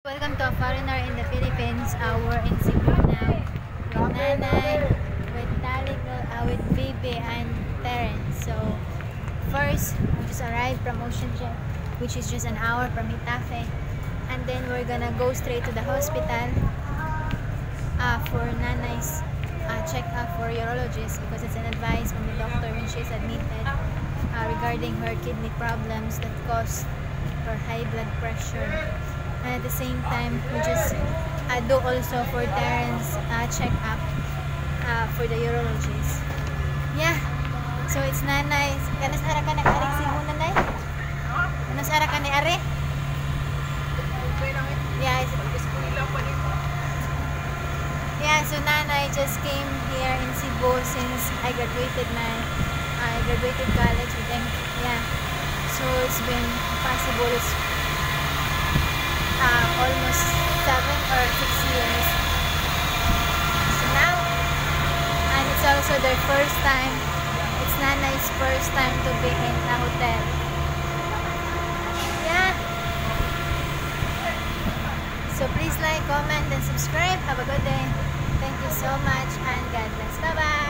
Welcome to a foreigner in the Philippines. We're in Cebu now with Nanay, with Taliko, with Bibi and Terence. So first, we just arrived from Ocean Jet, which is just an hour from Itafe. And then we're gonna go straight to the hospital for Nanay's check-up for urologist, because it's an advice from the doctor when she's admitted regarding her kidney problems that cause her high blood pressure. And at the same time, we just do also for Terence check-up for the urologist. Yeah, so it's Nanay. Kanas ara ka nag-aring Cebu, Nanay? Kanas ara ka ni-ari? Yeah, so Nanay just came here in Cebu since I graduated college with them. Yeah, so it's been possible. It's almost 7 or 6 years. So now, and it's also their first time. It's Nanay's first time to be in a hotel. Yeah. So please like, comment, and subscribe. Have a good day. Thank you so much, and God bless. Bye-bye.